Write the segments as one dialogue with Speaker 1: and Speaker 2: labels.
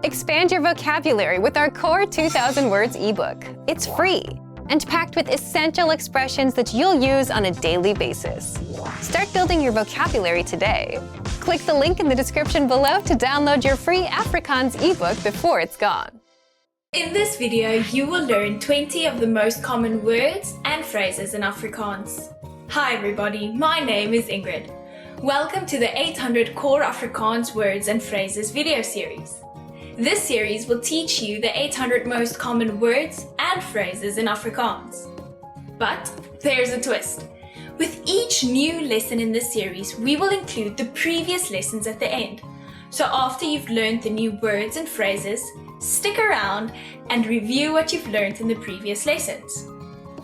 Speaker 1: Expand your vocabulary with our Core 2000 Words ebook. It's free and packed with essential expressions that you'll use on a daily basis. Start building your vocabulary today. Click the link in the description below to download your free Afrikaans ebook before it's gone.
Speaker 2: In this video, you will learn 20 of the most common words and phrases in Afrikaans. Hi everybody, my name is Ingrid. Welcome to the 800 Core Afrikaans Words and Phrases video series. This series will teach you the 800 most common words and phrases in Afrikaans. But there's a twist. With each new lesson in this series, we will include the previous lessons at the end. So after you've learned the new words and phrases, stick around and review what you've learned in the previous lessons.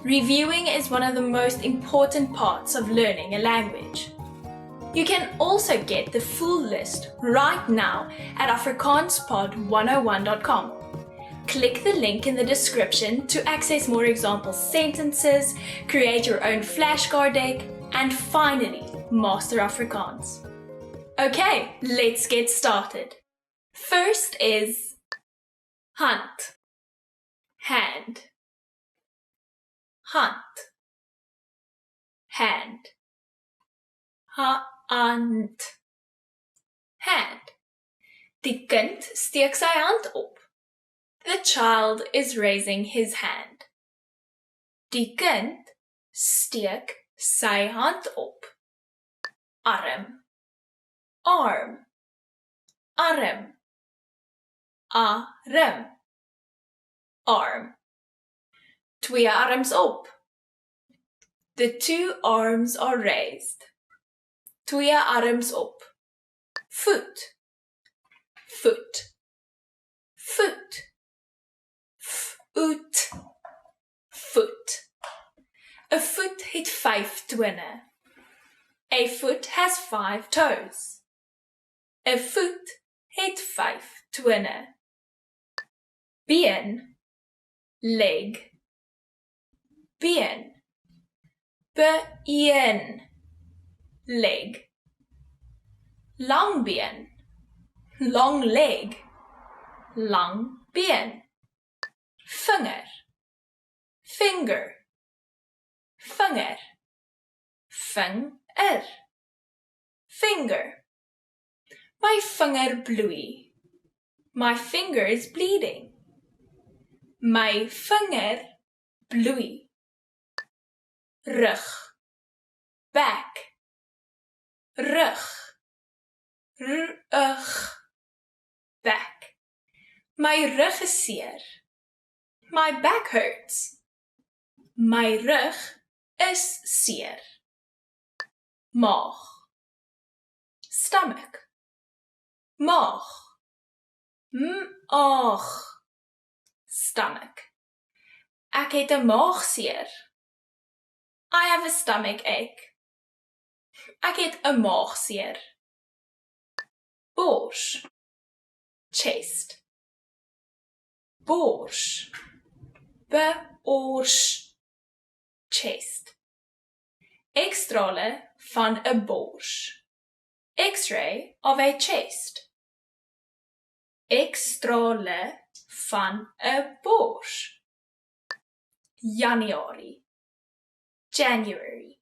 Speaker 2: Reviewing is one of the most important parts of learning a language. You can also get the full list right now at afrikaanspod101.com. Click the link in the description to access more example sentences, create your own flashcard deck, and finally, master Afrikaans. Okay, let's get started. First is hand, hand, hand, hand, hand, hand. Die kind steek sy hand op. The child is raising his hand. Die kind steek sy hand op. Arm, arm, arm, arm, arm. Twee arms op. The two arms are raised. Twee arms op. Voet, voet, voet, voet, voet. A foot het 5 tone. A foot has 5 toes. A foot het 5 tone. Been, leg, been, been, leg. Lang been, long leg, lang been. Vinger, finger, vinger, vinger, finger. My finger bloei. My finger is bleeding. My vinger bloei. Rug, back, rug, rug, back. My rug is seer. My back hurts. My rug is seer. Maag, stomach, maag, maag, stomach. Ek het 'n maagseer. I have a stomach ache. Ek het 'n maagseer. Bors, chest. Bors, bors, chest. Ekstrale van 'n bors. X-ray of a chest. Ekstrale van 'n bors. Januarie, January,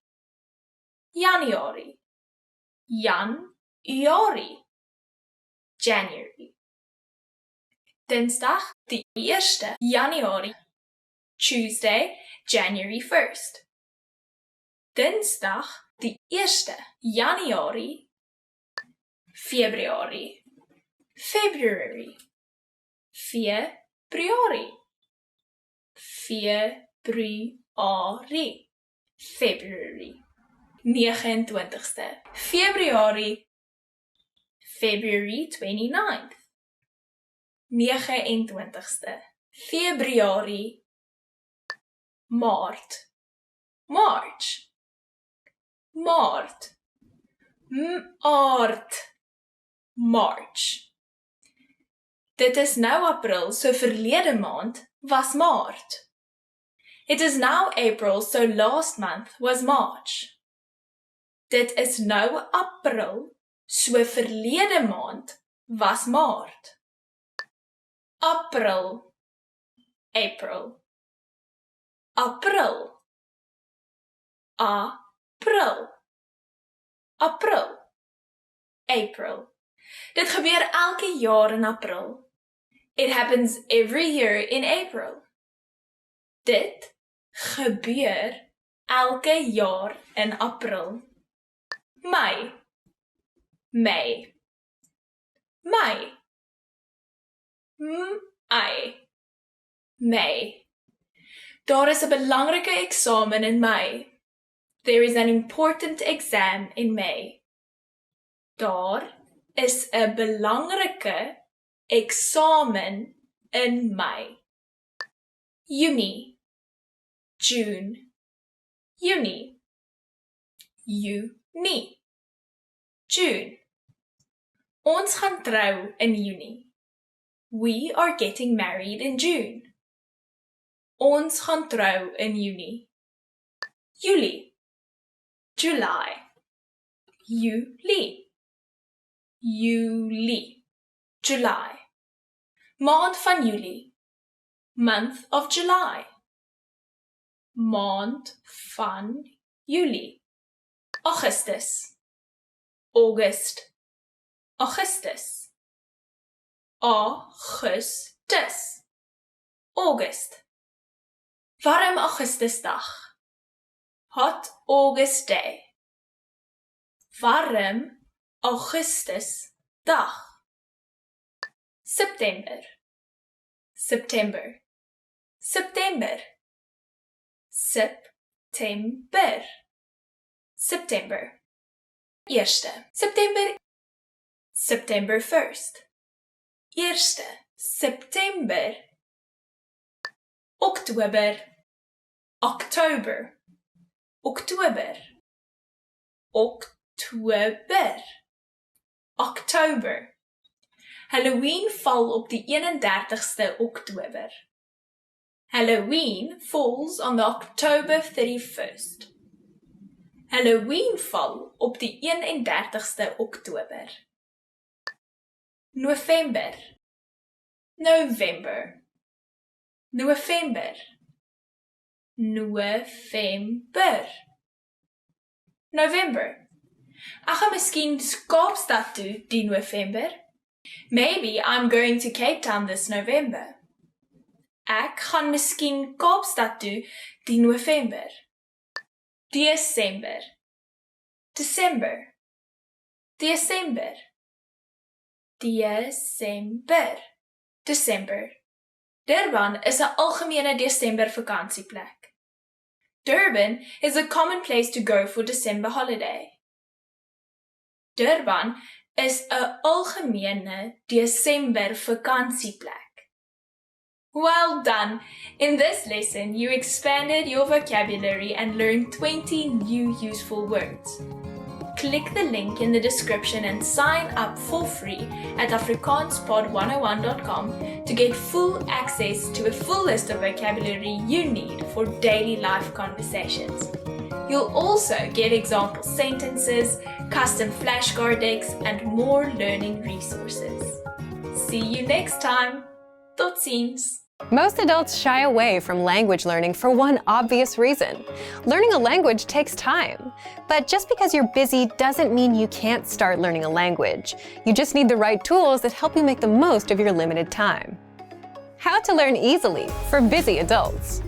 Speaker 2: Januarie, Januarie, January. Dinsdag, die 1ste Januarie. Tuesday, January 1st. Dinsdag, die 1ste Januarie. Februarie, February, Februarie, Februarie, February. 29ste Februarie, February 29th. 29ste Februarie, Maart, March, Maart, Maart, March. Dit is nou April, so verlede maand was Maart. It is now April, so last month was March. Dit is nou April, so verlede maand was Maart. April, April. April, April, April, April. Dit gebeur elke jaar in April. It happens every year in April. Dit gebeur elke jaar in April. Mei, Mei, Mei, Mei, Mei. Daar is 'n belangrike eksamen in Mei. There is an important exam in May. Daar is 'n belangrike eksamen in Mei. Junie, June, Junie, Junie, June. Ons gaan trou in Junie. We are getting married in June. Ons gaan trou in Junie. Julie, July, Julie, Julie, July. Maand van Julie, month of July. Maand van Julie. Augustus, August, Augustus, Augustus, August. Warm Augustusdag. Hot August Day. Warm Augustusdag. September, September, September, September, September. Eerste, September, September 1st. Eerste, September. Oktober, October, Oktober, Oktober, Oktober. Halloween val op die 31ste Oktober. Halloween falls on the October 31st. Halloween val op die 31ste Oktober. November, November, November, November, November. Ek gaan miskien Kaapstad toe die November. Maybe I'm going to Cape Town this November. Ek gaan miskien Kaapstad toe die November. December, December, December, December, December. Durban is 'n algemene Desember vakansieplek. Durban is a common place to go for December holiday. Durban is 'n algemene Desember vakansieplek. Well done! In this lesson, you expanded your vocabulary and learned 20 new useful words. Click the link in the description and sign up for free at afrikaanspod101.com to get full access to a full list of vocabulary you need for daily life conversations. You'll also get example sentences, custom flashcard decks, and more learning resources. See you next time! Tot ziens!
Speaker 1: Most adults shy away from language learning for one obvious reason. Learning a language takes time. But just because you're busy doesn't mean you can't start learning a language. You just need the right tools that help you make the most of your limited time. How to learn easily for busy adults.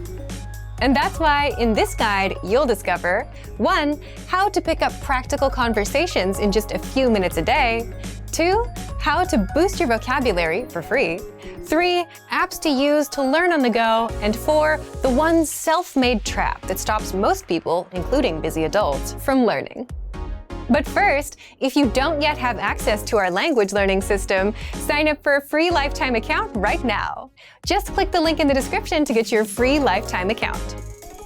Speaker 1: And that's why in this guide, you'll discover 1. How to pick up practical conversations in just a few minutes a day. 2. How to boost your vocabulary for free. 3. Apps to use to learn on the go. And 4. The one self-made trap that stops most people, including busy adults, from learning. But first, if you don't yet have access to our language learning system, sign up for a free lifetime account right now. Just click the link in the description to get your free lifetime account.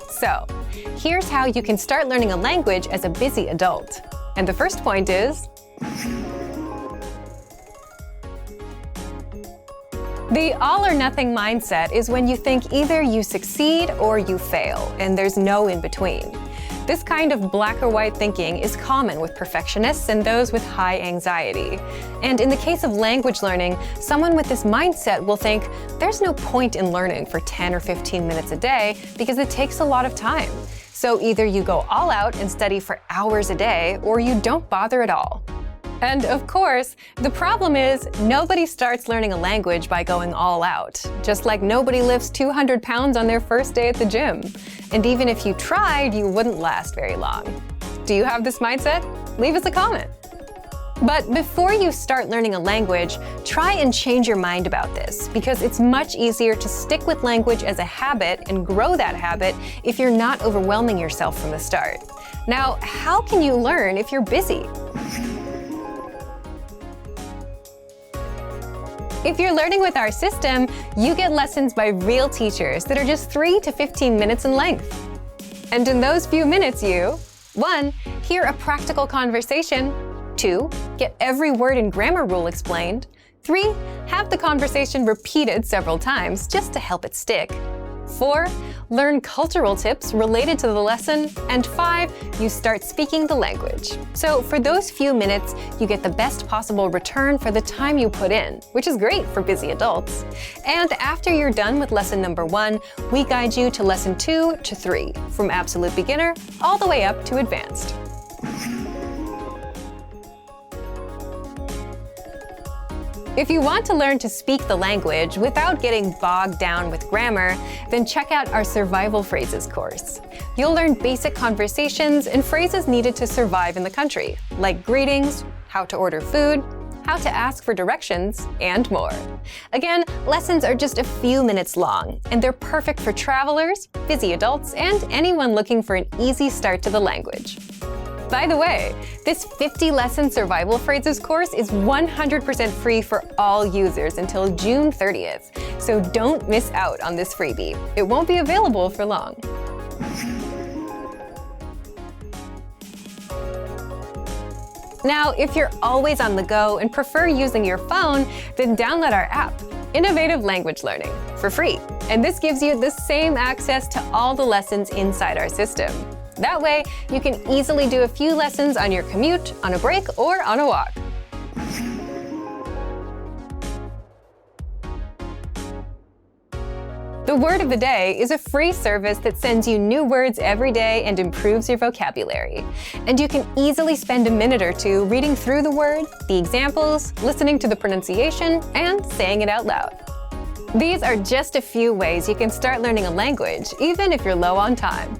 Speaker 1: So, here's how you can start learning a language as a busy adult. And the first point is, the all-or-nothing mindset is when you think either you succeed or you fail, and there's no in-between. This kind of black or white thinking is common with perfectionists and those with high anxiety. And in the case of language learning, someone with this mindset will think, there's no point in learning for 10 or 15 minutes a day because it takes a lot of time. So either you go all out and study for hours a day, or you don't bother at all. And of course, the problem is nobody starts learning a language by going all out, just like nobody lifts 200 pounds on their first day at the gym. And even if you tried, you wouldn't last very long. Do you have this mindset? Leave us a comment. But before you start learning a language, try and change your mind about this, because it's much easier to stick with language as a habit and grow that habit if you're not overwhelming yourself from the start. Now, how can you learn if you're busy? If you're learning with our system, you get lessons by real teachers that are just 3 to 15 minutes in length. And in those few minutes you 1. Hear a practical conversation. 2. Get every word and grammar rule explained. 3. Have the conversation repeated several times just to help it stick. 4. Learn cultural tips related to the lesson. And 5. You start speaking the language. So for those few minutes, you get the best possible return for the time you put in, which is great for busy adults. And after you're done with lesson number 1, we guide you to lesson 2 to 3, from absolute beginner all the way up to advanced. If you want to learn to speak the language without getting bogged down with grammar, then check out our Survival Phrases course. You'll learn basic conversations and phrases needed to survive in the country, like greetings, how to order food, how to ask for directions, and more. Again, lessons are just a few minutes long, and they're perfect for travelers, busy adults, and anyone looking for an easy start to the language. By the way, this 50-lesson Survival Phrases course is 100% free for all users until June 30th, so don't miss out on this freebie. It won't be available for long. Now, if you're always on the go and prefer using your phone, then download our app, Innovative Language Learning, for free. And this gives you the same access to all the lessons inside our system. That way, you can easily do a few lessons on your commute, on a break, or on a walk. The Word of the Day is a free service that sends you new words every day and improves your vocabulary. And you can easily spend a minute or two reading through the word, the examples, listening to the pronunciation, and saying it out loud. These are just a few ways you can start learning a language, even if you're low on time.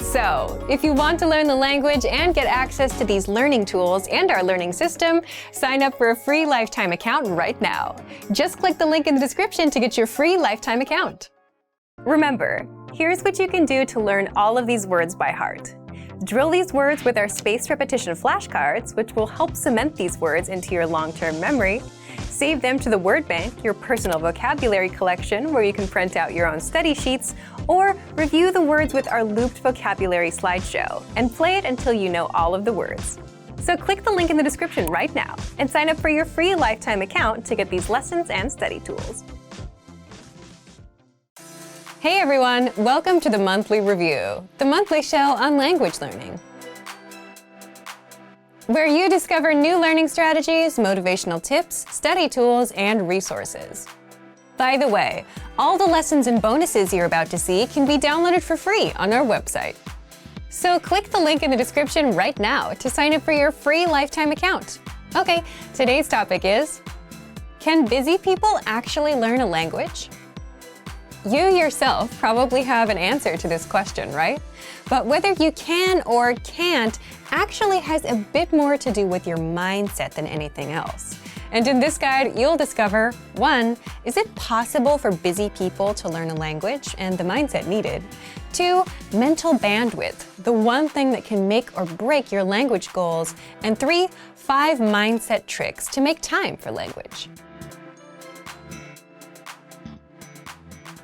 Speaker 1: So, if you want to learn the language and get access to these learning tools and our learning system, sign up for a free lifetime account right now. Just click the link in the description to get your free lifetime account. Remember, here's what you can do to learn all of these words by heart. Drill these words with our spaced repetition flashcards, which will help cement these words into your long-term memory. Save them to the word bank, your personal vocabulary collection, where you can print out your own study sheets, or review the words with our looped vocabulary slideshow, and play it until you know all of the words. So click the link in the description right now and sign up for your free lifetime account to get these lessons and study tools. Hey everyone, welcome to the Monthly Review, the monthly show on language learning, where you discover new learning strategies, motivational tips, study tools, and resources. By the way, all the lessons and bonuses you're about to see can be downloaded for free on our website. So click the link in the description right now to sign up for your free lifetime account. Okay, today's topic is, can busy people actually learn a language? You yourself probably have an answer to this question, right? But whether you can or can't actually has a bit more to do with your mindset than anything else. And in this guide, you'll discover 1. Is it possible for busy people to learn a language and the mindset needed? 2. Mental bandwidth, the one thing that can make or break your language goals. And 3. 5 mindset tricks to make time for language.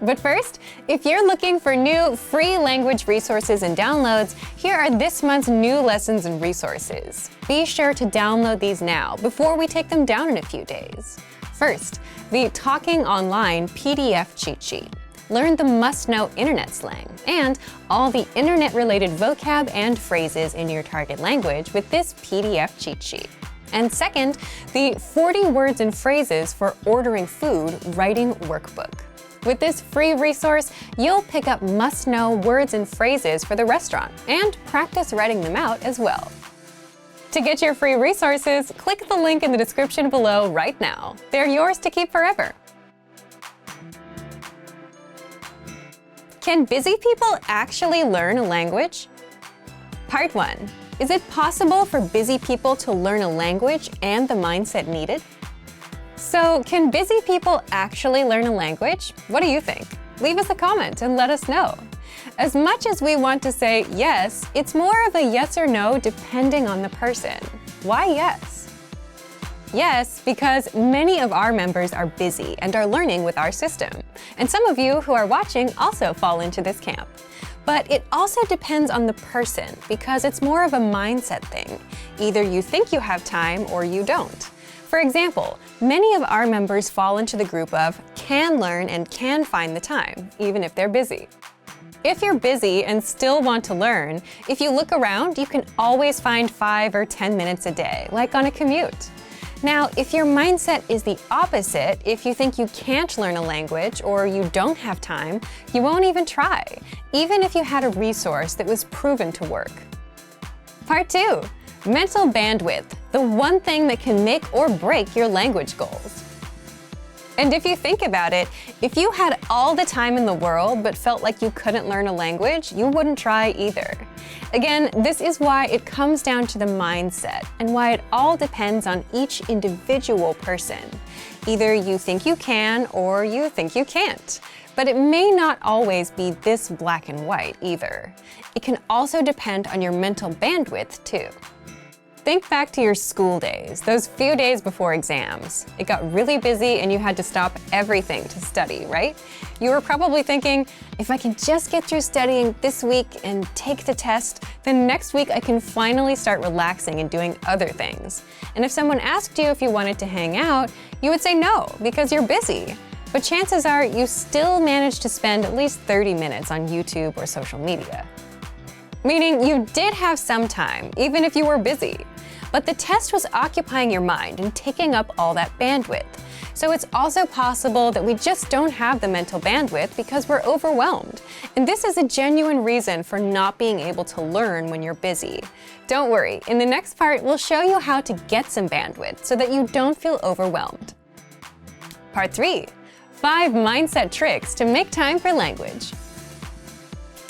Speaker 1: But first, if you're looking for new free language resources and downloads, here are this month's new lessons and resources. Be sure to download these now before we take them down in a few days. First, the Talking Online PDF cheat sheet. learn the must-know internet slang and all the internet-related vocab and phrases in your target language with this PDF cheat sheet. And second, the 40 words and phrases for ordering food writing workbook. With this free resource, you'll pick up must-know words and phrases for the restaurant and practice writing them out as well. To get your free resources, click the link in the description below right now. They're yours to keep forever. Can busy people actually learn a language? Part 1. Is it possible for busy people to learn a language and the mindset needed? So, can busy people actually learn a language? What do you think? Leave us a comment and let us know. As much as we want to say yes, it's more of a yes or no depending on the person. Why yes? Yes, because many of our members are busy and are learning with our system. And some of you who are watching also fall into this camp. But it also depends on the person because it's more of a mindset thing. Either you think you have time or you don't. For example, many of our members fall into the group of can learn and can find the time, even if they're busy. If you're busy and still want to learn, if you look around, you can always find 5 or 10 minutes a day, like on a commute. Now, if your mindset is the opposite, if you think you can't learn a language or you don't have time, you won't even try, even if you had a resource that was proven to work. Part 2. Mental bandwidth, the one thing that can make or break your language goals. And if you think about it, if you had all the time in the world but felt like you couldn't learn a language, you wouldn't try either. Again, this is why it comes down to the mindset and why it all depends on each individual person. Either you think you can or you think you can't. But it may not always be this black and white either. It can also depend on your mental bandwidth too. Think back to your school days, those few days before exams. It got really busy and you had to stop everything to study, right? You were probably thinking, if I can just get through studying this week and take the test, then next week I can finally start relaxing and doing other things. And if someone asked you if you wanted to hang out, you would say no, because you're busy. But chances are you still managed to spend at least 30 minutes on YouTube or social media. Meaning you did have some time, even if you were busy. But the test was occupying your mind and taking up all that bandwidth. So it's also possible that we just don't have the mental bandwidth because we're overwhelmed. And this is a genuine reason for not being able to learn when you're busy. Don't worry, in the next part, we'll show you how to get some bandwidth so that you don't feel overwhelmed. Part 3. 5 mindset tricks to make time for language.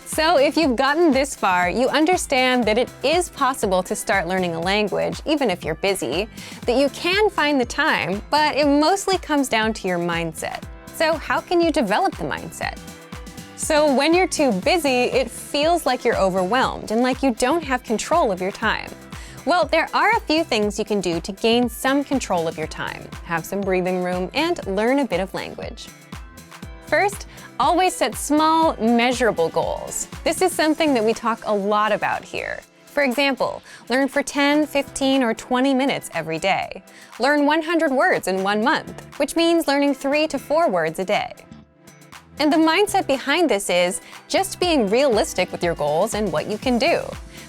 Speaker 1: So if you've gotten this far, you understand that it is possible to start learning a language, even if you're busy, that you can find the time, but it mostly comes down to your mindset. So how can you develop the mindset? So when you're too busy, it feels like you're overwhelmed and like you don't have control of your time. Well, there are a few things you can do to gain some control of your time, have some breathing room, and learn a bit of language. First, always set small, measurable goals. This is something that we talk a lot about here. For example, learn for 10, 15, or 20 minutes every day. Learn 100 words in 1 month, which means learning 3 to 4 words a day. And the mindset behind this is just being realistic with your goals and what you can do.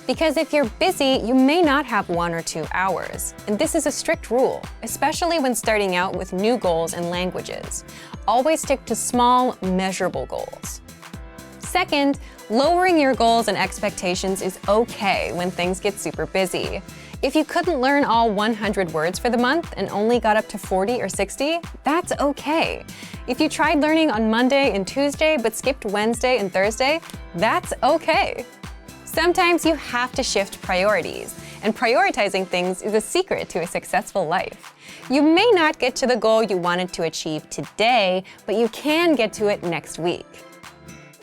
Speaker 1: Because if you're busy, you may not have 1 or 2 hours. And this is a strict rule, especially when starting out with new goals and languages. Always stick to small, measurable goals. Second, lowering your goals and expectations is okay when things get super busy. If you couldn't learn all 100 words for the month and only got up to 40 or 60, that's okay. If you tried learning on Monday and Tuesday but skipped Wednesday and Thursday, that's okay. Sometimes you have to shift priorities, and prioritizing things is a secret to a successful life. You may not get to the goal you wanted to achieve today, but you can get to it next week.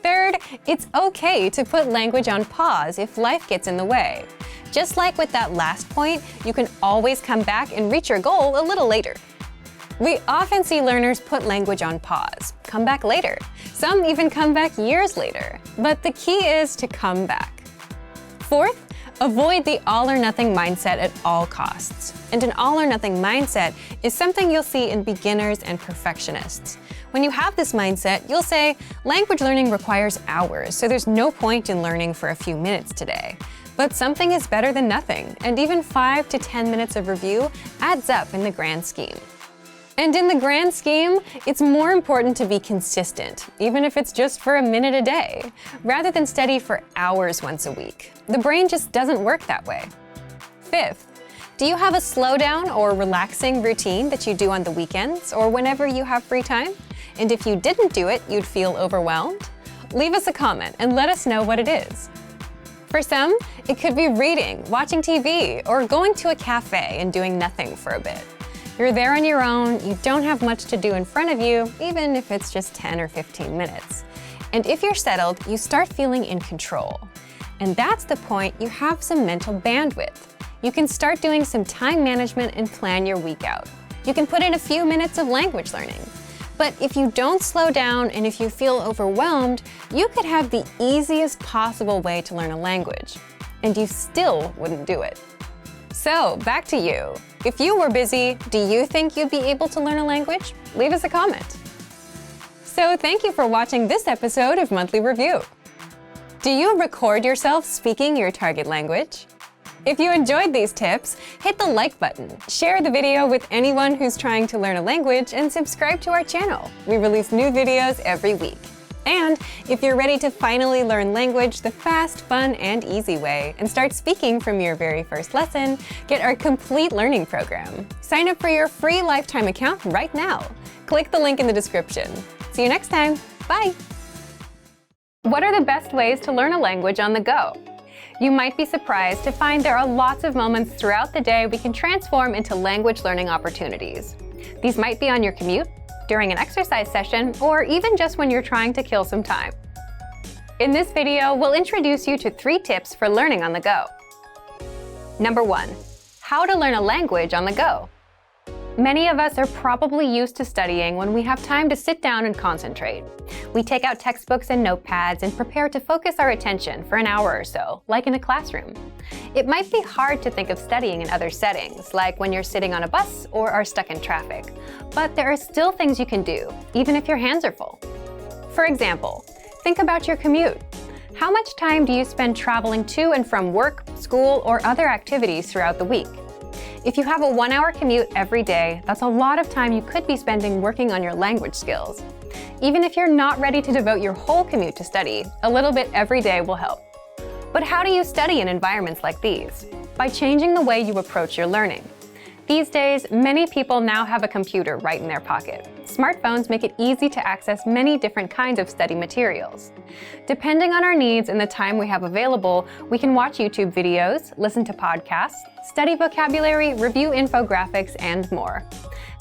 Speaker 1: Third, it's okay to put language on pause if life gets in the way. Just like with that last point, you can always come back and reach your goal a little later. We often see learners put language on pause, come back later. Some even come back years later. But the key is to come back. Fourth, Avoid the all-or-nothing mindset at all costs. And an all-or-nothing mindset is something you'll see in beginners and perfectionists. When you have this mindset, you'll say, language learning requires hours, so there's no point in learning for a few minutes today. But something is better than nothing, and even 5 to 10 minutes of review adds up in the grand scheme. And in the grand scheme, it's more important to be consistent, even if it's just for a minute a day, rather than study for hours once a week. The brain just doesn't work that way. Fifth, do you have a slowdown or relaxing routine that you do on the weekends or whenever you have free time? And if you didn't do it, you'd feel overwhelmed? Leave us a comment and let us know what it is. For some, it could be reading, watching TV, or going to a cafe and doing nothing for a bit. You're there on your own, you don't have much to do in front of you, even if it's just 10 or 15 minutes. And if you're settled, you start feeling in control. And that's the point you have some mental bandwidth. You can start doing some time management and plan your week out. You can put in a few minutes of language learning. But if you don't slow down and if you feel overwhelmed, you could have the easiest possible way to learn a language. And you still wouldn't do it. So, back to you. If you were busy, do you think you'd be able to learn a language? Leave us a comment. So, thank you for watching this episode of Monthly Review. Do you record yourself speaking your target language? If you enjoyed these tips, hit the like button, share the video with anyone who's trying to learn a language, and subscribe to our channel. We release new videos every week. And if you're ready to finally learn language the fast, fun, and easy way and start speaking from your very first lesson, get our complete learning program. Sign up for your free lifetime account right now. Click the link in the description. See you next time. Bye! What are the best ways to learn a language on the go? You might be surprised to find there are lots of moments throughout the day we can transform into language learning opportunities. These might be on your commute, during an exercise session, or even just when you're trying to kill some time. In this video, we'll introduce you to 3 tips for learning on the go. Number 1, how to learn a language on the go. Many of us are probably used to studying when we have time to sit down and concentrate. We take out textbooks and notepads and prepare to focus our attention for an hour or so, like in a classroom. It might be hard to think of studying in other settings, like when you're sitting on a bus or are stuck in traffic. But there are still things you can do, even if your hands are full. For example, think about your commute. How much time do you spend traveling to and from work, school, or other activities throughout the week? If you have a 1-hour commute every day, that's a lot of time you could be spending working on your language skills. Even if you're not ready to devote your whole commute to study, a little bit every day will help. But how do you study in environments like these? By changing the way you approach your learning. These days, many people now have a computer right in their pocket. Smartphones make it easy to access many different kinds of study materials. Depending on our needs and the time we have available, we can watch YouTube videos, listen to podcasts, study vocabulary, review infographics, and more.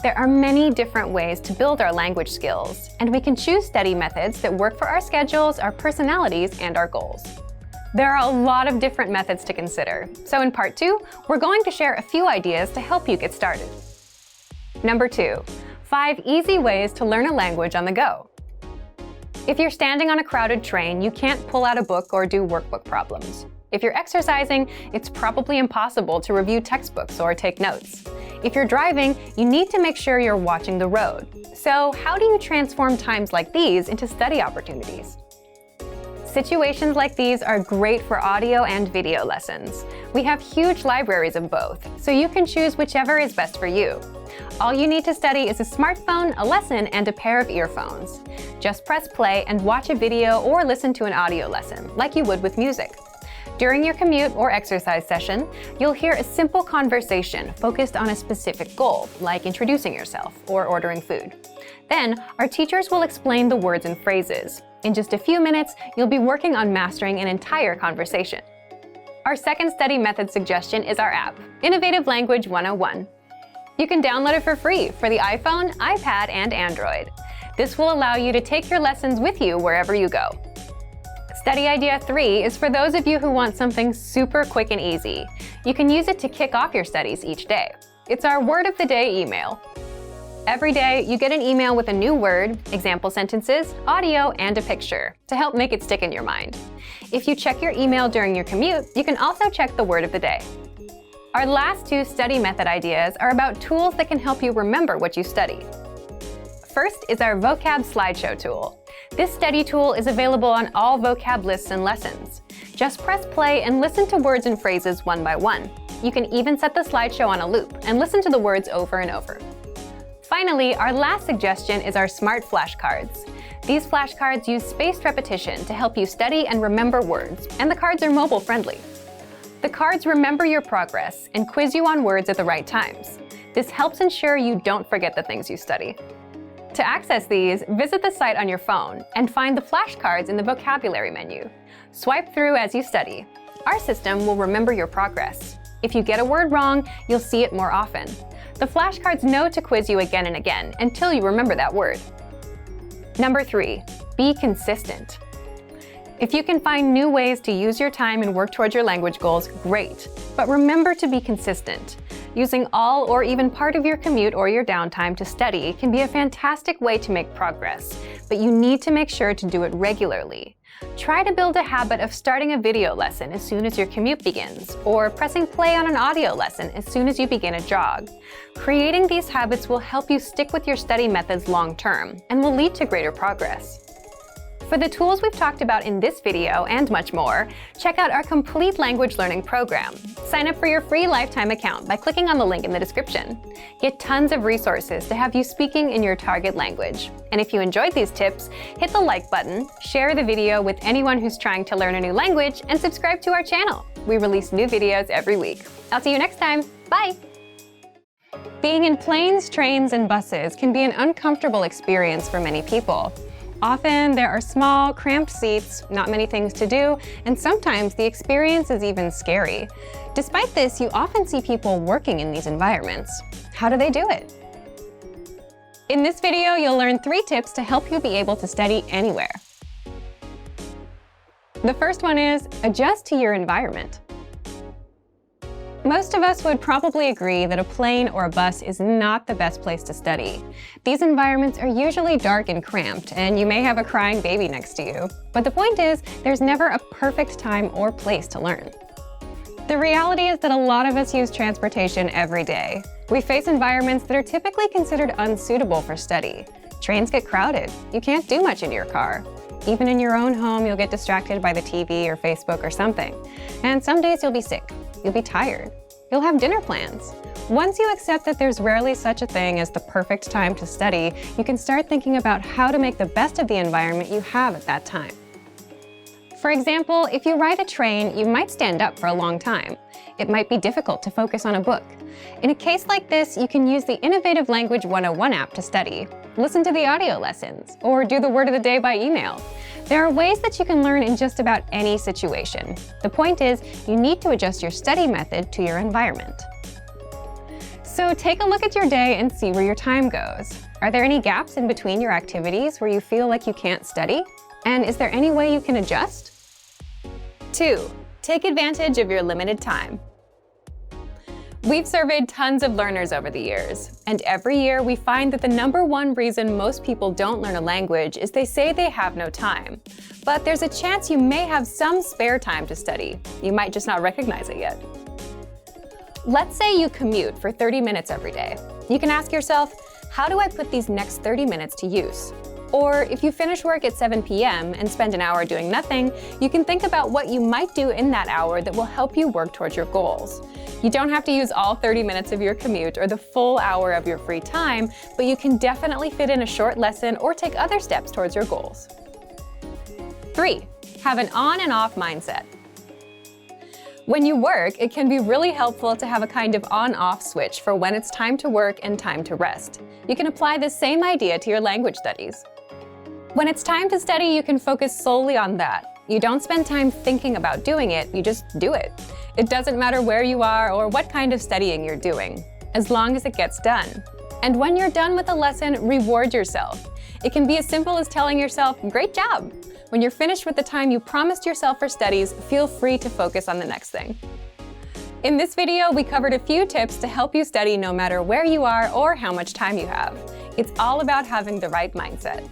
Speaker 1: There are many different ways to build our language skills, and we can choose study methods that work for our schedules, our personalities, and our goals. There are a lot of different methods to consider, so in part 2, we're going to share a few ideas to help you get started. Number 2, 5 easy ways to learn a language on the go. If you're standing on a crowded train, you can't pull out a book or do workbook problems. If you're exercising, it's probably impossible to review textbooks or take notes. If you're driving, you need to make sure you're watching the road. So how do you transform times like these into study opportunities? Situations like these are great for audio and video lessons. We have huge libraries of both, so you can choose whichever is best for you. All you need to study is a smartphone, a lesson, and a pair of earphones. Just press play and watch a video or listen to an audio lesson, like you would with music. During your commute or exercise session, you'll hear a simple conversation focused on a specific goal, like introducing yourself or ordering food. Then, our teachers will explain the words and phrases. In just a few minutes, you'll be working on mastering an entire conversation. Our second study method suggestion is our app, Innovative Language 101. You can download it for free for the iPhone, iPad, and Android. This will allow you to take your lessons with you wherever you go. Study idea 3 is for those of you who want something super quick and easy. You can use it to kick off your studies each day. It's our word of the day email. Every day, you get an email with a new word, example sentences, audio, and a picture to help make it stick in your mind. If you check your email during your commute, you can also check the word of the day. Our last 2 study method ideas are about tools that can help you remember what you study. First is our vocab slideshow tool. This study tool is available on all vocab lists and lessons. Just press play and listen to words and phrases one by one. You can even set the slideshow on a loop and listen to the words over and over. Finally, our last suggestion is our smart flashcards. These flashcards use spaced repetition to help you study and remember words, and the cards are mobile friendly. The cards remember your progress and quiz you on words at the right times. This helps ensure you don't forget the things you study. To access these, visit the site on your phone and find the flashcards in the vocabulary menu. Swipe through as you study. Our system will remember your progress. If you get a word wrong, you'll see it more often. The flashcards know to quiz you again and again until you remember that word. Number 3, be consistent. If you can find new ways to use your time and work towards your language goals, great. But remember to be consistent. Using all or even part of your commute or your downtime to study can be a fantastic way to make progress, but you need to make sure to do it regularly. Try to build a habit of starting a video lesson as soon as your commute begins, or pressing play on an audio lesson as soon as you begin a jog. Creating these habits will help you stick with your study methods long term and will lead to greater progress. For the tools we've talked about in this video and much more, check out our complete language learning program. Sign up for your free lifetime account by clicking on the link in the description. Get tons of resources to have you speaking in your target language. And if you enjoyed these tips, hit the like button, share the video with anyone who's trying to learn a new language, and subscribe to our channel. We release new videos every week. I'll see you next time. Bye! Being in planes, trains, and buses can be an uncomfortable experience for many people. Often, there are small, cramped seats, not many things to do, and sometimes the experience is even scary. Despite this, you often see people working in these environments. How do they do it? In this video, you'll learn 3 tips to help you be able to study anywhere. The first one is adjust to your environment. Most of us would probably agree that a plane or a bus is not the best place to study. These environments are usually dark and cramped, and you may have a crying baby next to you. But the point is, there's never a perfect time or place to learn. The reality is that a lot of us use transportation every day. We face environments that are typically considered unsuitable for study. Trains get crowded. You can't do much in your car. Even in your own home, you'll get distracted by the TV or Facebook or something. And some days you'll be sick. You'll be tired. You'll have dinner plans. Once you accept that there's rarely such a thing as the perfect time to study, you can start thinking about how to make the best of the environment you have at that time. For example, if you ride a train, you might stand up for a long time. It might be difficult to focus on a book. In a case like this, you can use the Innovative Language 101 app to study, listen to the audio lessons, or do the word of the day by email. There are ways that you can learn in just about any situation. The point is, you need to adjust your study method to your environment. So take a look at your day and see where your time goes. Are there any gaps in between your activities where you feel like you can't study? And is there any way you can adjust? 2. Take advantage of your limited time. We've surveyed tons of learners over the years, and every year we find that the #1 reason most people don't learn a language is they say they have no time. But there's a chance you may have some spare time to study. You might just not recognize it yet. Let's say you commute for 30 minutes every day. You can ask yourself, how do I put these next 30 minutes to use? Or if you finish work at 7 p.m. and spend an hour doing nothing, you can think about what you might do in that hour that will help you work towards your goals. You don't have to use all 30 minutes of your commute or the full hour of your free time, but you can definitely fit in a short lesson or take other steps towards your goals. 3. Have an on and off mindset. When you work, it can be really helpful to have a kind of on-off switch for when it's time to work and time to rest. You can apply the same idea to your language studies. When it's time to study, you can focus solely on that. You don't spend time thinking about doing it, you just do it. It doesn't matter where you are or what kind of studying you're doing, as long as it gets done. And when you're done with a lesson, reward yourself. It can be as simple as telling yourself, "Great job." When you're finished with the time you promised yourself for studies, feel free to focus on the next thing. In this video, we covered a few tips to help you study no matter where you are or how much time you have. It's all about having the right mindset.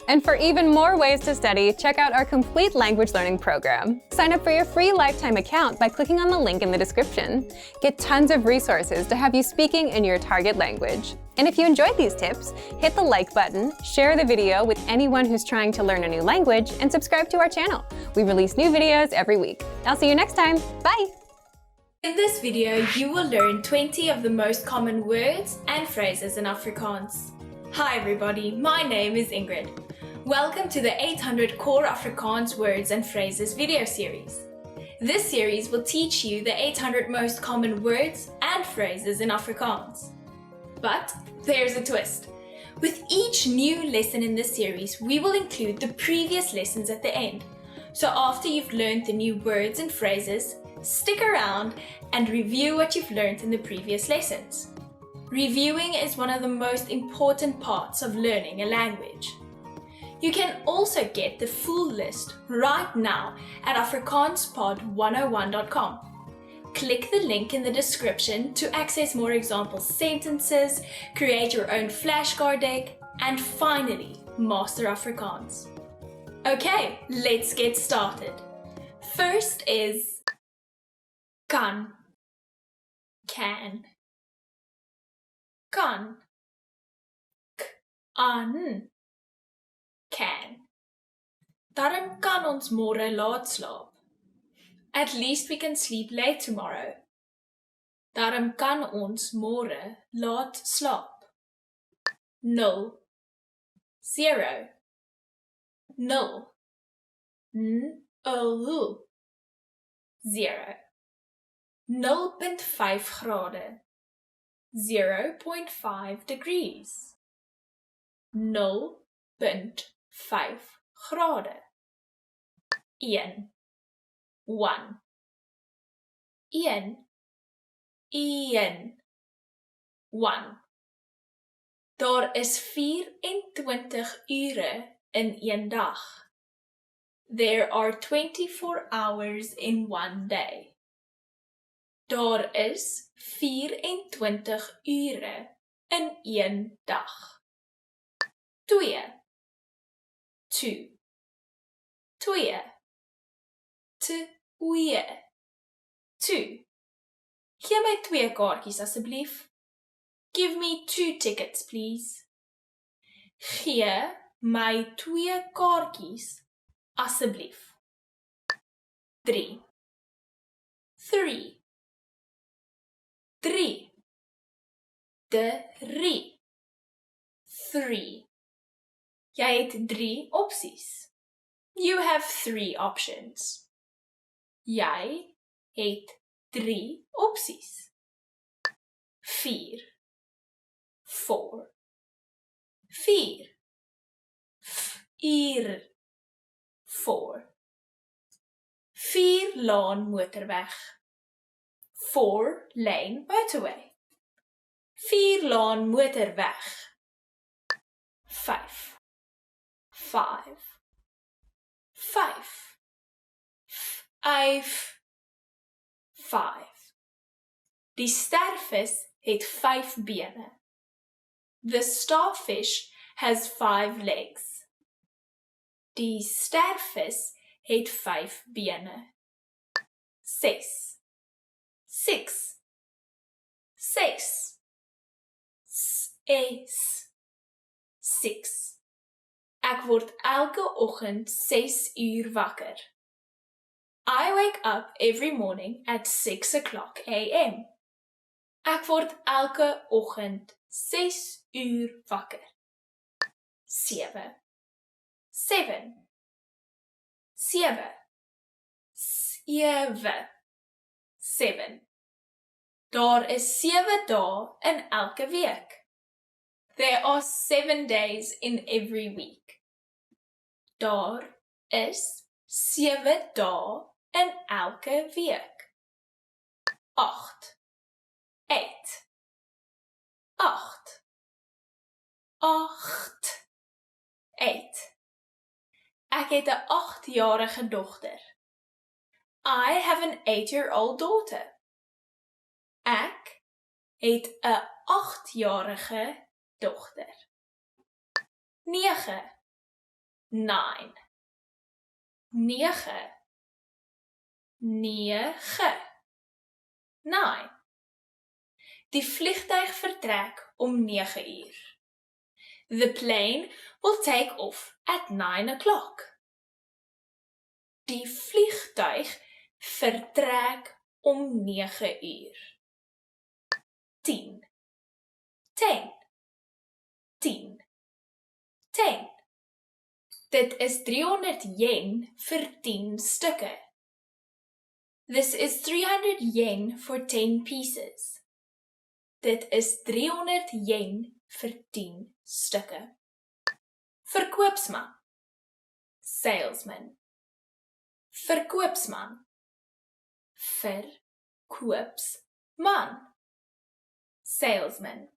Speaker 1: And for even more ways to study, check out our complete language learning program. Sign up for your free lifetime account by clicking on the link in the description. Get tons of resources to have you speaking in your target language. And if you enjoyed these tips, hit the like button, share the video with anyone who's trying to learn a new language, and subscribe to our channel. We release new videos every week. I'll see you next time. Bye!
Speaker 2: In this video, you will learn 20 of the most common words and phrases in Afrikaans. Hi everybody, my name is Ingrid. Welcome to the 800 Core Afrikaans Words and Phrases video series. This series will teach you the 800 most common words and phrases in Afrikaans. But there's a twist. With each new lesson in this series, we will include the previous lessons at the end. So after you've learned the new words and phrases, stick around and review what you've learned in the previous lessons. Reviewing is one of the most important parts of learning a language. You can also get the full list right now at afrikaanspod101.com. Click the link in the description to access more example sentences, create your own flashcard deck, and finally, master Afrikaans. Okay, let's get started. First is kan, can, kan, k-an, can. Daarom kan ons môre laat slaap. At least we can sleep late tomorrow. Daarom kan ons môre laat slaap. 0, 0, 0, 0, 0, 0.5 grade, 0.5 degrees, 0.5 grade. 1, 1, 1, 1, 1. Daar is 24 ure in een dag. There are 24 hours in one day. Daar is 24 ure in een dag. 2, 2, 2, 2, 2. Gee my 2 kaartjies asseblief. Give me 2 tickets, please. Gee my 2 kaartjies asseblief. 3, 3, 3, 3, 3. Jy het 3 opsies. You have 3 options. Jy het 3 opsies. 4, 4, 4, 4, 4. 4 laan motorweg. 4 lane motorway. 4 laan motorweg. 5, 5, 5, 5, 5. Die stervis het 5 bene. The starfish has 5 legs. Die stervis het 5 bene. 6, 6, 6, 6. Ek word elke oggend 6 uur wakker. I wake up every morning at 6 o'clock a.m. Ek word elke oggend 6 uur wakker. 7, 7, 7, 7, 7. Daar is 7 dae in elke week. There are 7 days in every week. Daar is 7 dae in elke week. 8, 8, 8, 8, 8. Ek het 'n 8-jarige dogter. I have an 8-year-old daughter. Ek het 'n 8-jarige dogter. 9. 9. 9. 9. 9. Die vliegtuig vertrek om 9 uur. The plane will take off at 9 o'clock. Die vliegtuig vertrek om 9 uur. 10. 10. 10. 10. Dit is 300 yen vir 10 stukke. This is 300 yen for 10 pieces. Dit is 300 yen vir 10 stukke. Verkoopsman. Salesman. Verkoopsman. Verkoopsman. Salesman.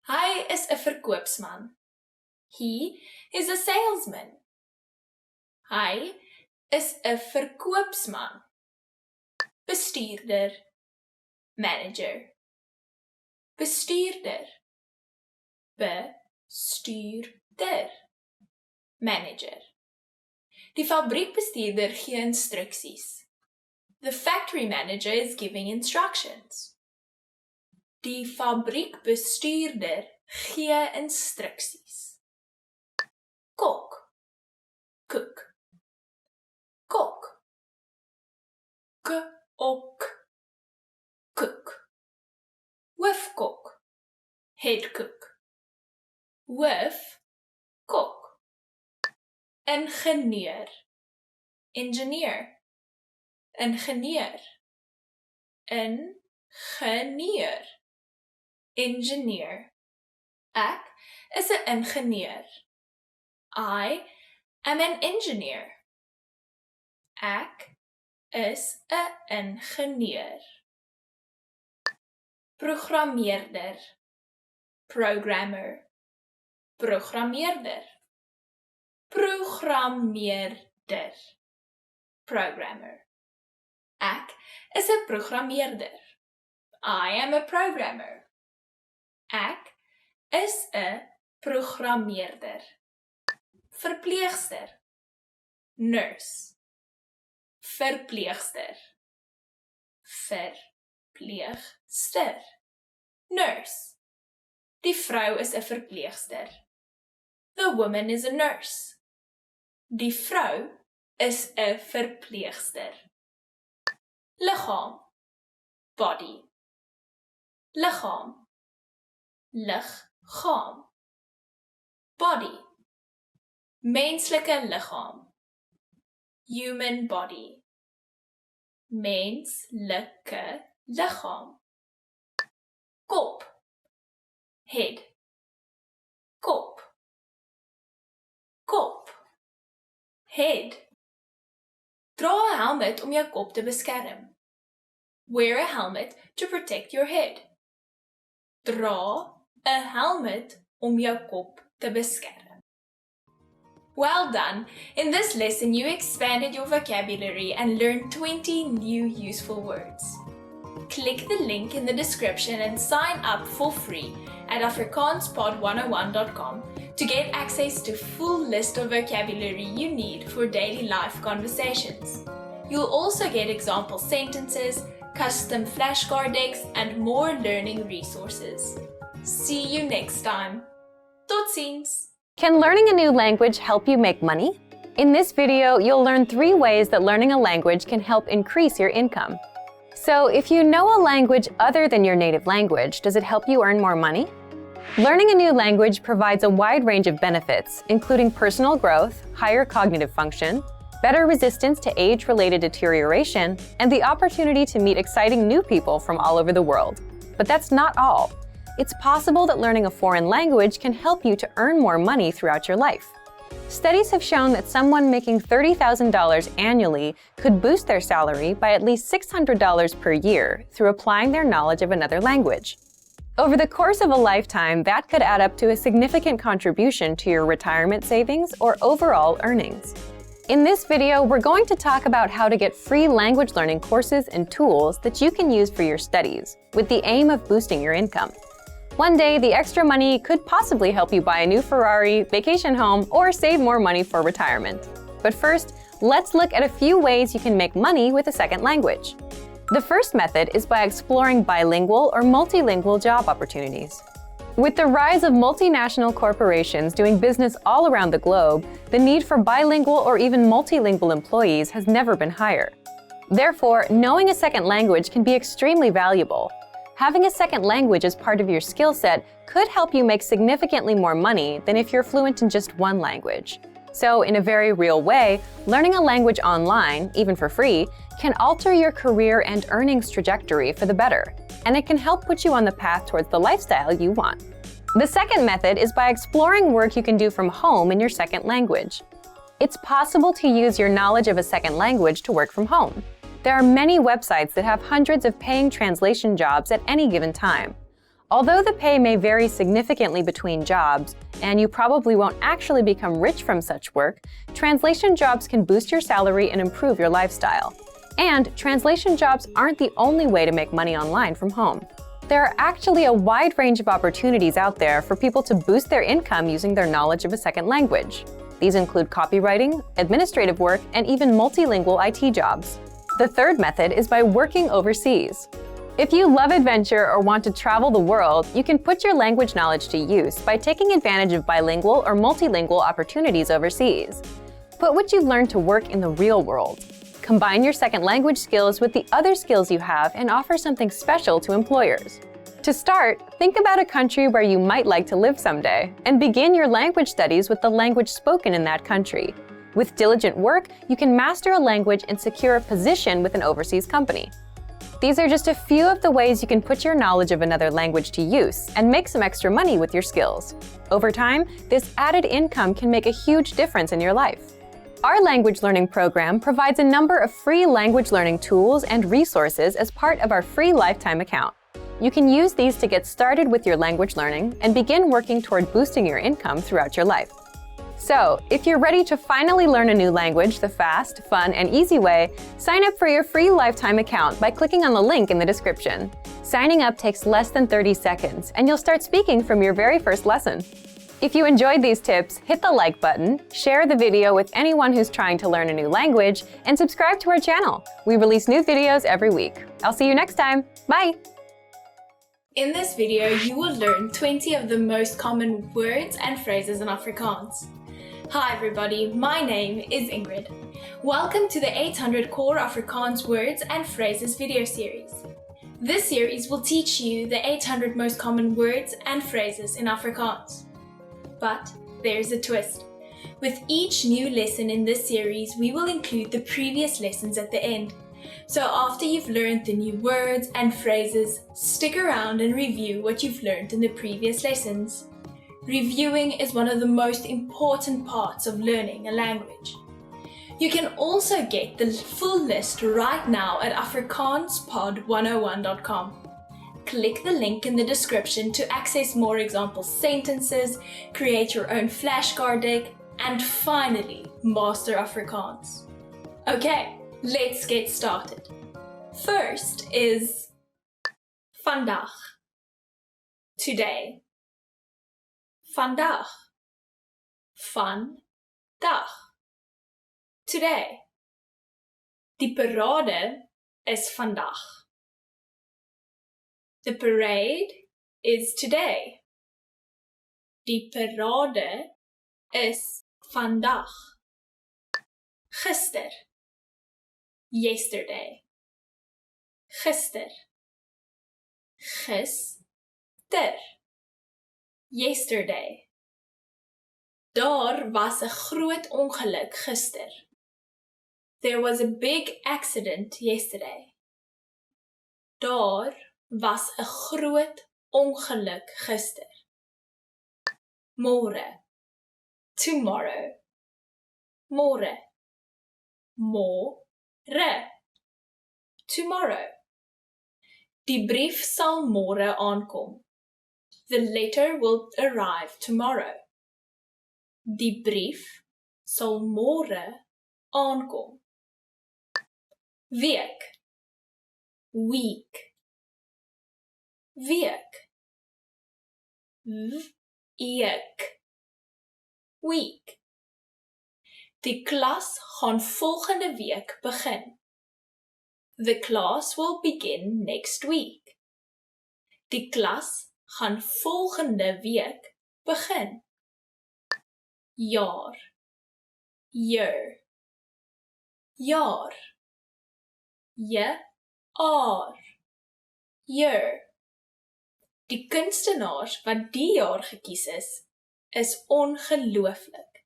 Speaker 2: Hy is 'n verkoopsman. He is a salesman. Hy is 'n verkoopsman. Bestuurder. Manager. Bestuurder. Bestuurder. Manager. Die fabriekbestuurder gee instruksies. The factory manager is giving instructions. Die fabriekbestuurder gee instruksies. Kok. Cook. Kok. K-ok. Cook. Hoofkok. Head cook. Hoofkok. Ingenieur. Engineer. Ingenieur. Ingenieur. Engineer. Ek is 'n ingenieur. I am an engineer. Ek is 'n ingenieur. Programmeerder. Programmer. Programmeerder. Programmeerder. Programmer. Ek is 'n programmeerder. I am a programmer. Ek is 'n programmeerder. Verpleegster. Nurse. Verpleegster. Verpleegster. Nurse. Die vrou is 'n verpleegster. The woman is a nurse. Die vrou is 'n verpleegster. Liggaam. Body. Liggaam. Liggaam. Body. Menslike liggaam. Human body. Menslike liggaam. Kop. Head. Kop. Kop. Head. Dra 'n helmet om jou kop te beskerm. Wear a helmet to protect your head. Dra 'n helmet om jou kop te beskerm. Well done! In this lesson, you expanded your vocabulary and learned 20 new useful words. Click the link in the description and sign up for free at afrikaanspod101.com to get access to full list of vocabulary you need for daily life conversations. You'll also get example sentences, custom flashcard decks, and more learning resources. See you next time. Tot ziens!
Speaker 1: Can learning a new language help you make money? In this video, you'll learn 3 ways that learning a language can help increase your income. So, if you know a language other than your native language, does it help you earn more money? Learning a new language provides a wide range of benefits, including personal growth, higher cognitive function, better resistance to age-related deterioration, and the opportunity to meet exciting new people from all over the world. But that's not all. It's possible that learning a foreign language can help you to earn more money throughout your life. Studies have shown that someone making $30,000 annually could boost their salary by at least $600 per year through applying their knowledge of another language. Over the course of a lifetime, that could add up to a significant contribution to your retirement savings or overall earnings. In this video, we're going to talk about how to get free language learning courses and tools that you can use for your studies, with the aim of boosting your income. One day, the extra money could possibly help you buy a new Ferrari, vacation home, or save more money for retirement. But first, let's look at a few ways you can make money with a second language. The first method is by exploring bilingual or multilingual job opportunities. With the rise of multinational corporations doing business all around the globe, the need for bilingual or even multilingual employees has never been higher. Therefore, knowing a second language can be extremely valuable. Having a second language as part of your skill set could help you make significantly more money than if you're fluent in just one language. So, in a very real way, learning a language online, even for free, can alter your career and earnings trajectory for the better, and it can help put you on the path towards the lifestyle you want. The second method is by exploring work you can do from home in your second language. It's possible to use your knowledge of a second language to work from home. There are many websites that have hundreds of paying translation jobs at any given time. Although the pay may vary significantly between jobs, and you probably won't actually become rich from such work, translation jobs can boost your salary and improve your lifestyle. And translation jobs aren't the only way to make money online from home. There are actually a wide range of opportunities out there for people to boost their income using their knowledge of a second language. These include copywriting, administrative work, and even multilingual IT jobs. The third method is by working overseas. If you love adventure or want to travel the world, you can put your language knowledge to use by taking advantage of bilingual or multilingual opportunities overseas. Put what you've learned to work in the real world. Combine your second language skills with the other skills you have and offer something special to employers. To start, think about a country where you might like to live someday, and begin your language studies with the language spoken in that country. With diligent work, you can master a language and secure a position with an overseas company. These are just a few of the ways you can put your knowledge of another language to use and make some extra money with your skills. Over time, this added income can make a huge difference in your life. Our language learning program provides a number of free language learning tools and resources as part of our free lifetime account. You can use these to get started with your language learning and begin working toward boosting your income throughout your life. So, if you're ready to finally learn a new language the fast, fun, and easy way, sign up for your free lifetime account by clicking on the link in the description. Signing up takes less than 30 seconds, and you'll start speaking from your very first lesson. If you enjoyed these tips, hit the like button, share the video with anyone who's trying to learn a new language, and subscribe to our channel. We release new videos every week. I'll see you next time. Bye!
Speaker 2: In this video, you will learn 20 of the most common words and phrases in Afrikaans. Hi everybody, my name is Ingrid. Welcome to the 800 Core Afrikaans Words and Phrases video series. This series will teach you the 800 most common words and phrases in Afrikaans. But there's a twist. With each new lesson in this series, we will include the previous lessons at the end. So after you've learned the new words and phrases, stick around and review what you've learned in the previous lessons. Reviewing is one of the most important parts of learning a language. You can also get the full list right now at afrikaanspod101.com. Click the link in the description to access more example sentences, create your own flashcard deck, and finally master Afrikaans. Okay, let's get started. First is vandag, today. Vandag, vandag, today. Die parade is vandag. The parade is today. Die parade is vandag. Gister, yesterday. Gister, gister, yesterday. Daar was 'n groot ongeluk gister. There was a big accident yesterday. Daar was 'n groot ongeluk gister. Môre, tomorrow. Môre, môre, tomorrow. Die brief sal môre aankom. The letter will arrive tomorrow. Die brief sal môre aankom. Week, week, week, week, week. Die klas gaan volgende week begin. The class will begin next week. Die klas gaan volgende week begin. Jaar, year, jaar, jaar, year. Die kunstenaars wat die jaar gekies is ongelooflik.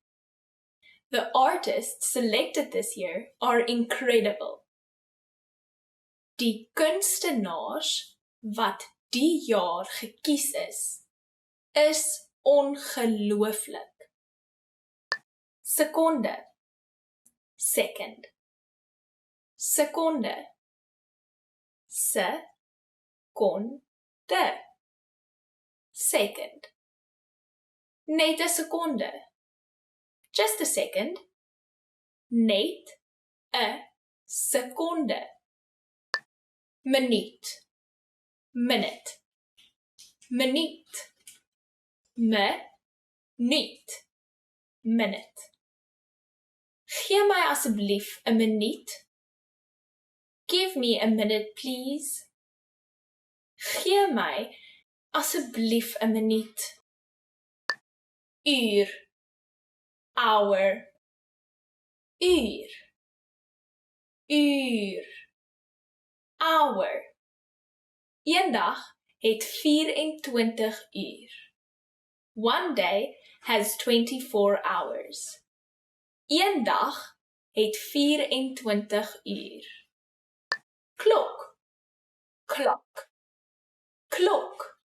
Speaker 2: The artists selected this year are incredible. Die kunstenaars wat die jaar gekies is ongelooflik. Sekonde, second, sekonde, sekonde, second. Net 'n sekonde. Just a second. Net 'n sekonde. Minuut, minute, minuut, minuut, minute. Gee my asseblief 'n minuut. Give me a minute, please. Gee my asseblief 'n minuut. Uur, hour, uur, uur, hour. Eendag het 24 uur. One day has 24 hours. Eendag het 24 uur. Klok, klok, klok,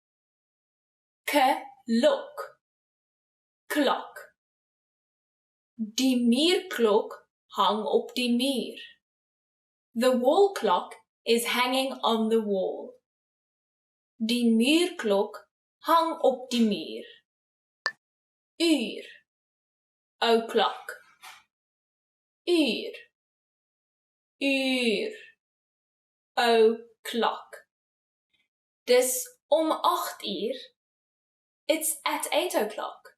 Speaker 2: klok, klok. Die muurklok hang op die muur. The wall clock is hanging on the wall. Die muurklok hang op die muur. Uur, o'clock, uur, uur, o'clock. Dis om 8 uur. It's at 8 o'clock.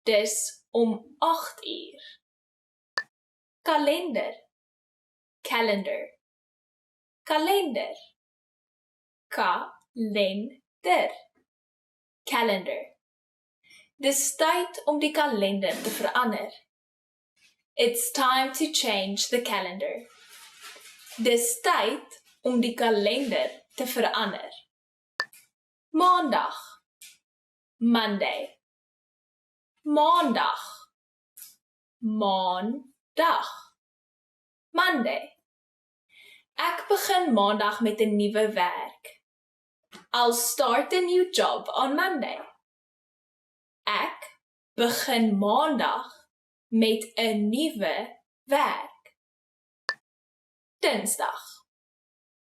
Speaker 2: Dis om 8 uur. Kalender, calendar, kalender, kalender, calendar. Dis tyd om die kalender te verander. It's time to change the calendar. Dis tyd om die kalender te verander. Maandag, Monday, maandag, maandag, Monday. Ek begin maandag met 'n nuwe werk. I'll start a new job on Monday. Ek begin maandag met 'n nuwe werk. Dinsdag,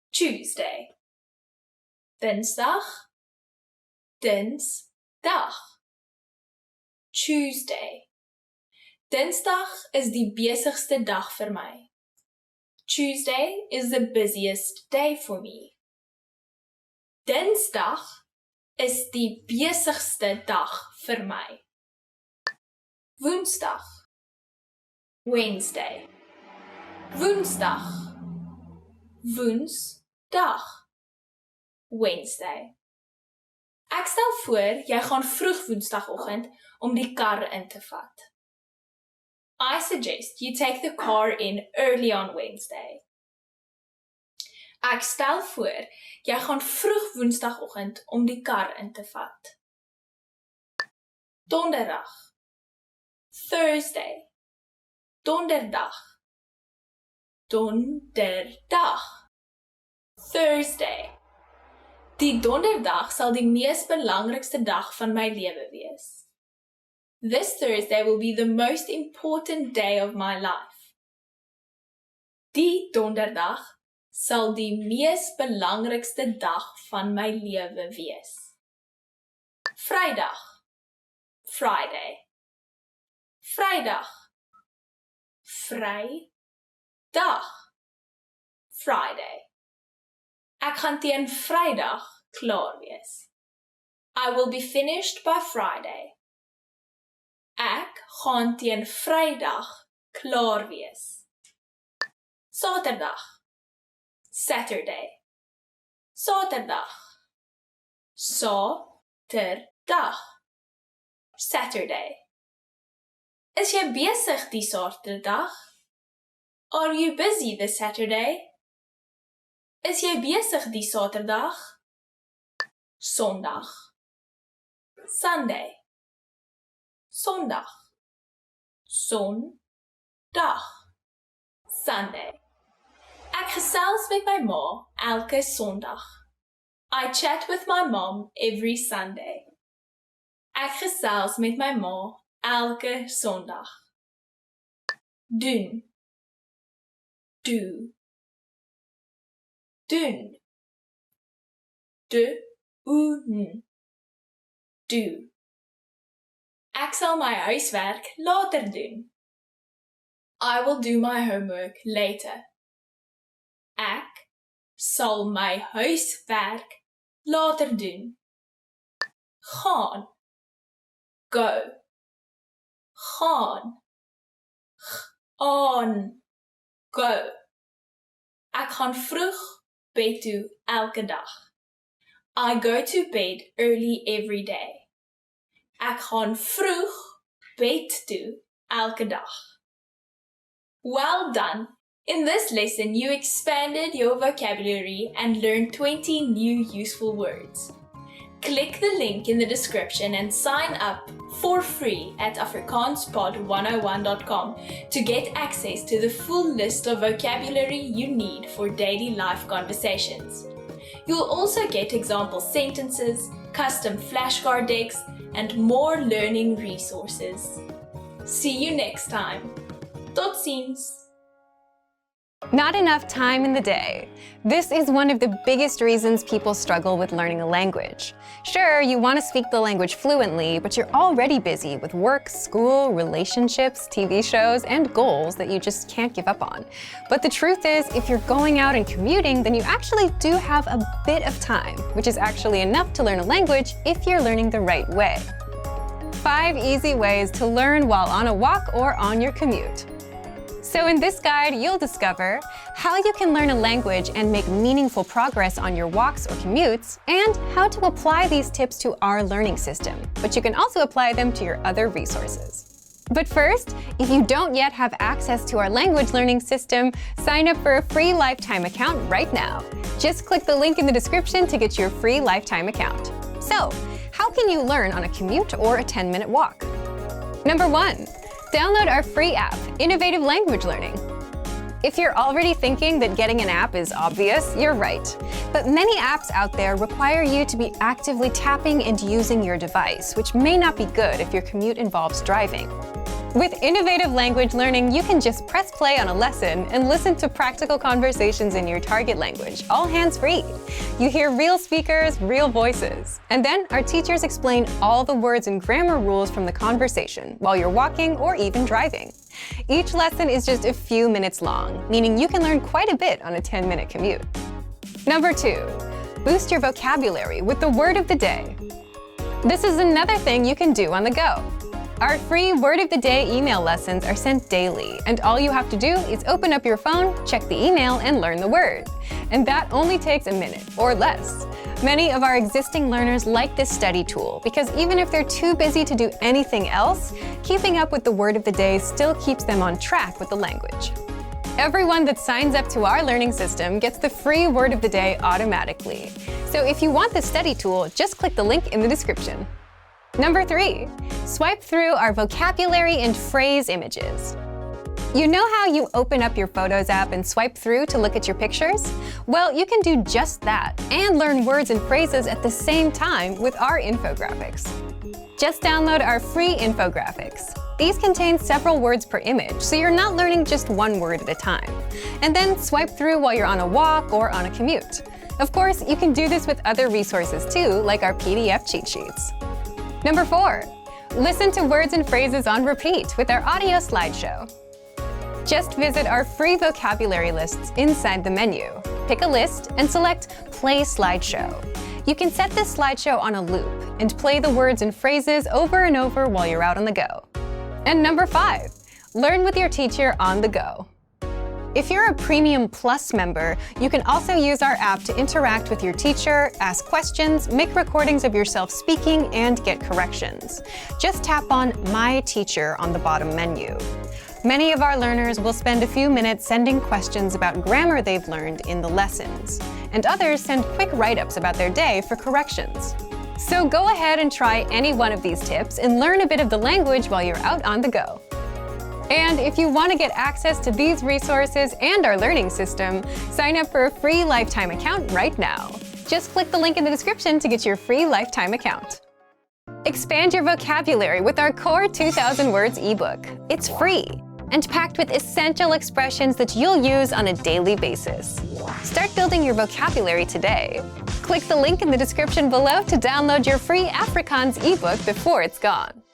Speaker 2: Tuesday, Dinsdag, Dinsdag, Tuesday. Dinsdag is die besigste dag vir my. Tuesday is the busiest day for me. Dinsdag is die besigste dag vir my. Woensdag, Wednesday, Woensdag, Woensdag, Wednesday. Ek stel voor, jy gaan vroeg Woensdagoggend om die kar in te vat. I suggest you take the car in early on Wednesday. Ek stel voor, jy gaan vroeg Woensdagoggend om die kar in te vat. Donderdag, Thursday, donderdag, donderdag, Thursday. Die donderdag sal die mees belangrikste dag van my lewe wees. This Thursday will be the most important day of my life. Die donderdag sal die mees belangrikste dag van my lewe wees. Vrydag, Friday, Vrydag, Vrydag. Friday. Ek gaan teen Vrydag klaar wees. I will be finished by Friday. Ek gaan teen Vrydag klaar wees. Saterdag. Saturday. Saterdag. Saterdag. Saturday. Is jy besig die Saterdag? Are you busy this Saturday? Is jy besig die Saterdag? Sondag. Sunday. Sondag. Sondag. Sunday. Ek gesels met my ma elke Sondag. I chat with my mom every Sunday. Ek gesels met my ma elke Sondag. Doen. Do. Doen. Doen. Do. Ek sal my huiswerk later doen. I will do my homework later. Ek sal my huiswerk later doen. Gaan. Go. Gaan. On. Go. Ek gaan vroeg bed toe elke dag. I go to bed early every day. Ek gaan vroeg bed toe elke dag. Well done! In this lesson, you expanded your vocabulary and learned 20 new useful words. Click the link in the description and sign up for free at afrikaanspod101.com to get access to the full list of vocabulary you need for daily life conversations. You'll also get example sentences, custom flashcard decks, and more learning resources. See you next time. Tot ziens!
Speaker 1: Not enough time in the day. This is one of the biggest reasons people struggle with learning a language. Sure, you want to speak the language fluently, but you're already busy with work, school, relationships, TV shows, and goals that you just can't give up on. But the truth is, if you're going out and commuting, then you actually do have a bit of time, which is actually enough to learn a language if you're learning the right way. 5 easy ways to learn while on a walk or on your commute. So in this guide, you'll discover how you can learn a language and make meaningful progress on your walks or commutes, and how to apply these tips to our learning system. But you can also apply them to your other resources. But first, if you don't yet have access to our language learning system, sign up for a free lifetime account right now. Just click the link in the description to get your free lifetime account. So, how can you learn on a commute or a 10-minute walk? Number 1. Download our free app, Innovative Language Learning. If you're already thinking that getting an app is obvious, you're right. But many apps out there require you to be actively tapping and using your device, which may not be good if your commute involves driving. With Innovative Language Learning, you can just press play on a lesson and listen to practical conversations in your target language, all hands-free. You hear real speakers, real voices. And then our teachers explain all the words and grammar rules from the conversation while you're walking or even driving. Each lesson is just a few minutes long, meaning you can learn quite a bit on a 10-minute commute. Number 2, boost your vocabulary with the word of the day. This is another thing you can do on the go. Our free Word of the Day email lessons are sent daily, and all you have to do is open up your phone, check the email, and learn the word. And that only takes a minute, or less. Many of our existing learners like this study tool because even if they're too busy to do anything else, keeping up with the Word of the Day still keeps them on track with the language. Everyone that signs up to our learning system gets the free Word of the Day automatically. So if you want this study tool, just click the link in the description. Number 3, swipe through our vocabulary and phrase images. You know how you open up your Photos app and swipe through to look at your pictures? Well, you can do just that and learn words and phrases at the same time with our infographics. Just download our free infographics. These contain several words per image, so you're not learning just one word at a time. And then swipe through while you're on a walk or on a commute. Of course, you can do this with other resources too, like our PDF cheat sheets. Number 4, listen to words and phrases on repeat with our audio slideshow. Just visit our free vocabulary lists inside the menu. Pick a list and select Play Slideshow. You can set this slideshow on a loop and play the words and phrases over and over while you're out on the go. And number 5, learn with your teacher on the go. If you're a Premium Plus member, you can also use our app to interact with your teacher, ask questions, make recordings of yourself speaking, and get corrections. Just tap on My Teacher on the bottom menu. Many of our learners will spend a few minutes sending questions about grammar they've learned in the lessons, and others send quick write-ups about their day for corrections. So go ahead and try any one of these tips and learn a bit of the language while you're out on the go. And if you want to get access to these resources and our learning system, sign up for a free lifetime account right now. Just click the link in the description to get your free lifetime account. Expand your vocabulary with our Core 2000 Words ebook. It's free and packed with essential expressions that you'll use on a daily basis. Start building your vocabulary today. Click the link in the description below to download your free Afrikaans ebook before it's gone.